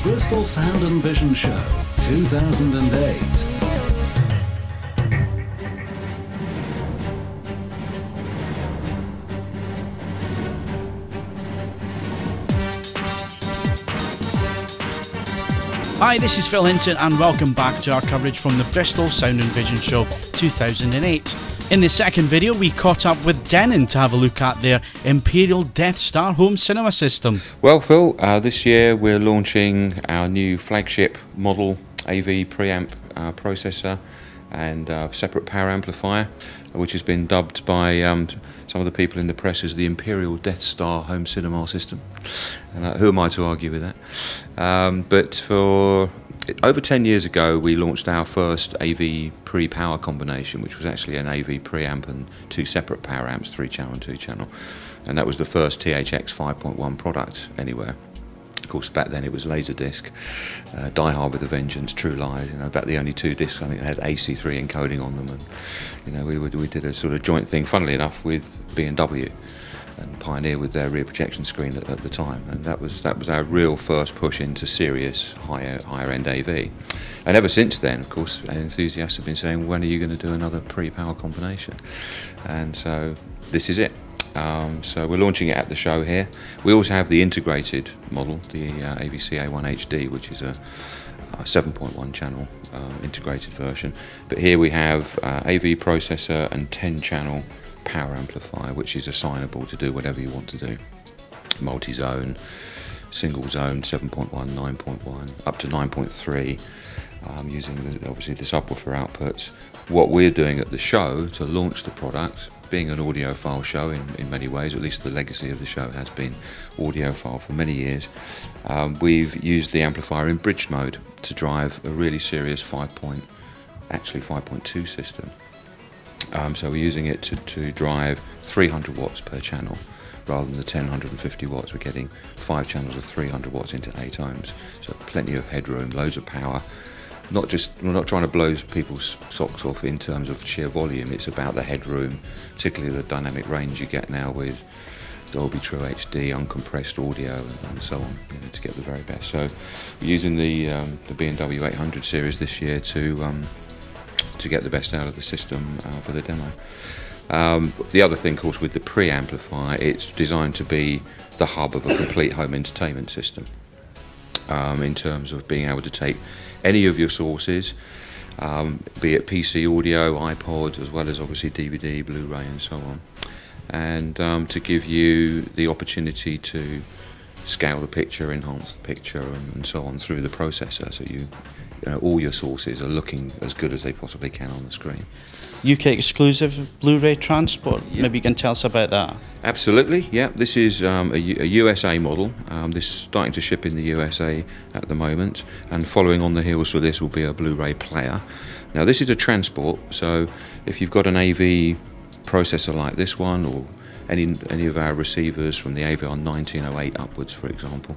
Bristol Sound Vision Show 2008. Hi, this is Phil Hinton and welcome back to our coverage from the Bristol Sound and Vision Show 2008. In the second video we caught up with Denon to have a look at their Imperial Death Star home cinema system. Well Phil, this year we're launching our new flagship model AV preamp processor and separate power amplifier, which has been dubbed by some of the people in the press as the Imperial Death Star home cinema system. And who am I to argue with that? But for over 10 years ago we launched our first AV pre-power combination, which was actually an AV preamp and two separate power amps, 3-channel and 2-channel. And that was the first THX 5.1 product anywhere. Of course, back then it was Laserdisc, Die Hard with a Vengeance, True Lies. You know, about the only two discs I think that had AC3 encoding on them, and you know we did a sort of joint thing, funnily enough, with B&W and Pioneer with their rear projection screen at the time, and that was our real first push into serious higher end AV. And ever since then, of course, enthusiasts have been saying, when are you going to do another pre-power combination? And so this is it. So we're launching it at the show here. We also have the integrated model, the AVC A1 HD, which is a 7.1 channel integrated version. But here we have AV processor and 10-channel power amplifier, which is assignable to do whatever you want to do. Multi-zone, single zone, 7.1, 9.1, up to 9.3. Using obviously the subwoofer outputs. What we're doing at the show to launch the product, being an audiophile show in many ways, at least the legacy of the show has been audiophile for many years, we've used the amplifier in bridge mode to drive a really serious 5.2 system. So we're using it to drive 300 watts per channel rather than the 1,050 watts. We're getting 5 channels of 300 watts into 8 ohms, so plenty of headroom, loads of power. We're not trying to blow people's socks off in terms of sheer volume. It's about the headroom, particularly the dynamic range you get now with Dolby True HD, uncompressed audio, and so on, you know, to get the very best. So we're using the B&W 800 series this year to get the best out of the system for the demo. The other thing, of course, with the pre-amplifier, it's designed to be the hub of a complete home entertainment system, in terms of being able to take any of your sources, be it PC audio, iPod, as well as obviously DVD, Blu-ray and so on, and to give you the opportunity to scale the picture, enhance the picture and so on through the processor, so you know, all your sources are looking as good as they possibly can on the screen. UK exclusive Bluray Transport, Yep. Maybe you can tell us about that. Absolutely, yeah. This is a USA model. This is starting to ship in the USA at the moment, and following on the heels for this will be a Blu-ray player. Now this is a transport, so if you've got an AV processor like this one, or any of our receivers from the AVR 1908 upwards, for example,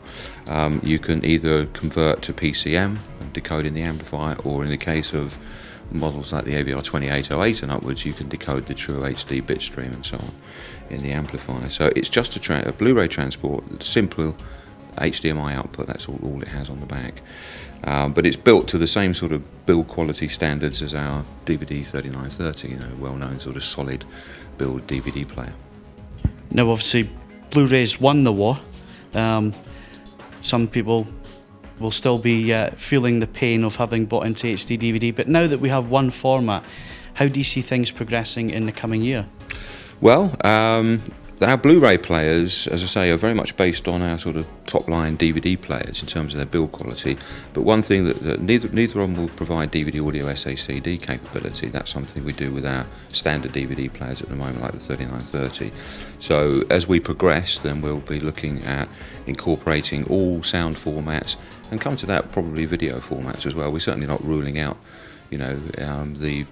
you can either convert to PCM and decode in the amplifier, or in the case of models like the AVR 2808 and upwards, you can decode the true HD bitstream and so on in the amplifier. So it's just a Blu-ray transport, simple HDMI output, that's all it has on the back. But it's built to the same sort of build quality standards as our DVD 3930, you know, well-known sort of solid build DVD player. Now obviously Blu-ray's won the war. Some people will still be feeling the pain of having bought into HD DVD, but now that we have one format, how do you see things progressing in the coming year? Well, our Blu-ray players, as I say, are very much based on our sort of top-line DVD players in terms of their build quality. But one thing that neither of them will provide DVD audio SACD capability. That's something we do with our standard DVD players at the moment, like the 3930. So as we progress, then we'll be looking at incorporating all sound formats, and come to that probably video formats as well. We're certainly not ruling out, you know, the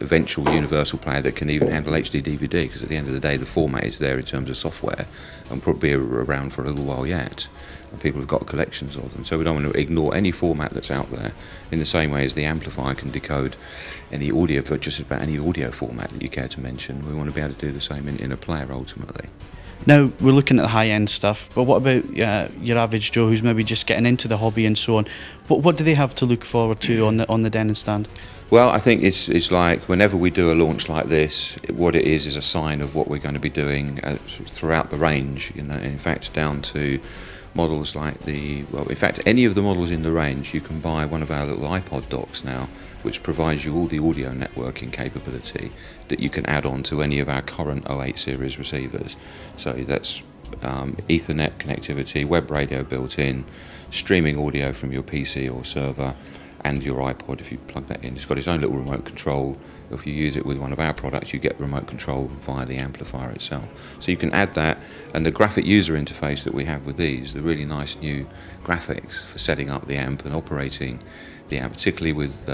eventual universal player that can even handle HD DVD, because at the end of the day the format is there in terms of software and probably around for a little while yet, and people have got collections of them. So we don't want to ignore any format that's out there, in the same way as the amplifier can decode any audio for just about any audio format that you care to mention. We want to be able to do the same in a player ultimately. Now, we're looking at the high-end stuff, but what about your average Joe who's maybe just getting into the hobby and so on? What do they have to look forward to on the Denon stand? Well, I think it's like whenever we do a launch like this, what it is a sign of what we're going to be doing throughout the range. You know, in fact, down to models like in fact, any of the models in the range, you can buy one of our little iPod docks now, which provides you all the audio networking capability that you can add on to any of our current 08 series receivers. So that's Ethernet connectivity, web radio built in, streaming audio from your PC or server, and your iPod. If you plug that in, it's got its own little remote control. If you use it with one of our products, you get remote control via the amplifier itself. So you can add that, and the graphic user interface that we have with these, the really nice new graphics for setting up the amp and operating the amp, particularly with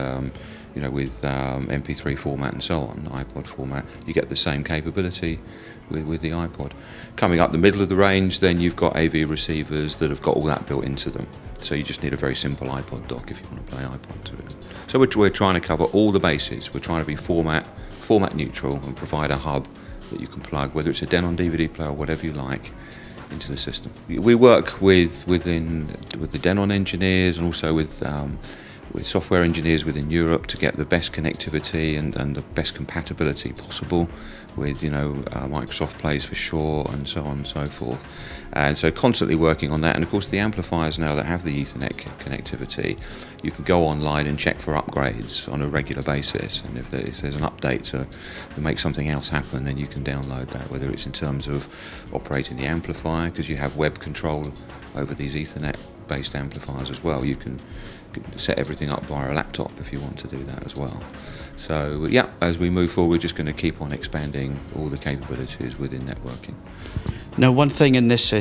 MP3 format and so on, iPod format, you get the same capability with the iPod. Coming up the middle of the range, then you've got AV receivers that have got all that built into them. So you just need a very simple iPod dock if you want to play iPod to it. So we're trying to cover all the bases. We're trying to be format neutral and provide a hub that you can plug, whether it's a Denon DVD player or whatever you like, into the system. We work with the Denon engineers and also with software engineers within Europe to get the best connectivity and the best compatibility possible with Microsoft Plays for sure, and so on and so forth. And so constantly working on that. And of course the amplifiers now that have the Ethernet connectivity, you can go online and check for upgrades on a regular basis, and if there's an update to make something else happen, then you can download that, whether it's in terms of operating the amplifier, because you have web control over these Ethernet based amplifiers as well. You can set everything up via a laptop if you want to do that as well. So yeah, as we move forward, we're just going to keep on expanding all the capabilities within networking. Now, one thing in this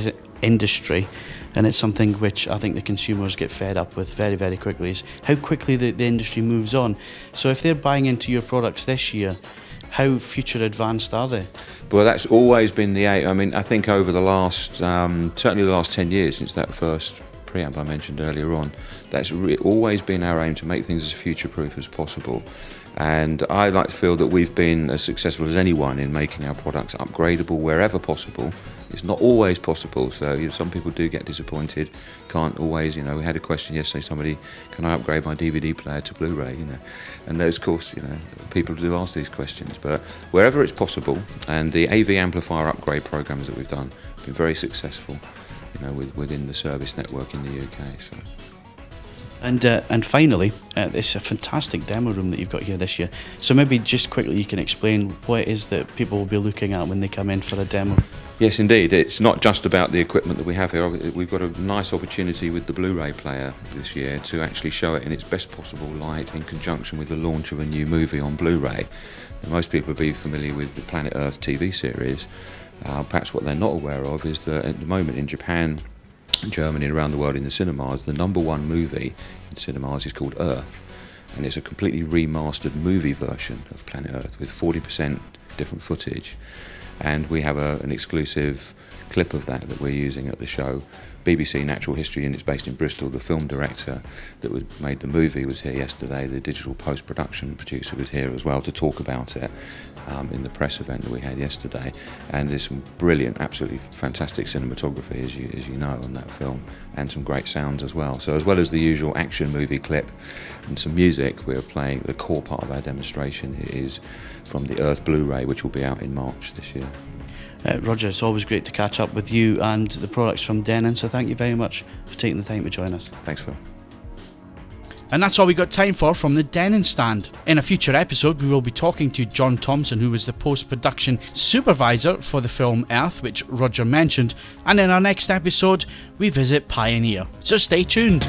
industry, and it's something which I think the consumers get fed up with very, very quickly, is how quickly the industry moves on. So if they're buying into your products this year, how future advanced are they? Well, that's always been the aim. I mean, I think over the last, certainly the last 10 years since that first preamp I mentioned earlier on, that's always been our aim, to make things as future-proof as possible. And I like to feel that we've been as successful as anyone in making our products upgradable wherever possible. It's not always possible, so some people do get disappointed, can't always, we had a question yesterday, somebody, can I upgrade my DVD player to Blu-ray, and those, of course, people do ask these questions, but wherever it's possible, and the AV amplifier upgrade programs that we've done have been very successful, within the service network in the UK. So. And finally, it's a fantastic demo room that you've got here this year. So maybe just quickly you can explain what it is that people will be looking at when they come in for a demo. Yes, indeed. It's not just about the equipment that we have here. We've got a nice opportunity with the Blu-ray player this year to actually show it in its best possible light in conjunction with the launch of a new movie on Blu-ray. Now, most people will be familiar with the Planet Earth TV series. Perhaps what they're not aware of is that at the moment in Japan, Germany and around the world in the cinemas, the #1 movie in cinemas is called Earth, and it's a completely remastered movie version of Planet Earth with 40% different footage, and we have an exclusive clip of that we're using at the show. BBC Natural History, and it's based in Bristol. The film director that made the movie was here yesterday. The digital post-production producer was here as well to talk about it in the press event that we had yesterday. And there's some brilliant, absolutely fantastic cinematography, as you know, on that film, and some great sounds as well. So as well as the usual action movie clip and some music, we're playing, the core part of our demonstration is from the Earth Blu-ray, which will be out in March this year. Roger, it's always great to catch up with you and the products from Denon, so thank you very much for taking the time to join us. Thanks, Phil. And that's all we got time for from the Denon stand. In a future episode, we will be talking to John Thompson, who was the post-production supervisor for the film Earth, which Roger mentioned. And in our next episode, we visit Pioneer. So stay tuned.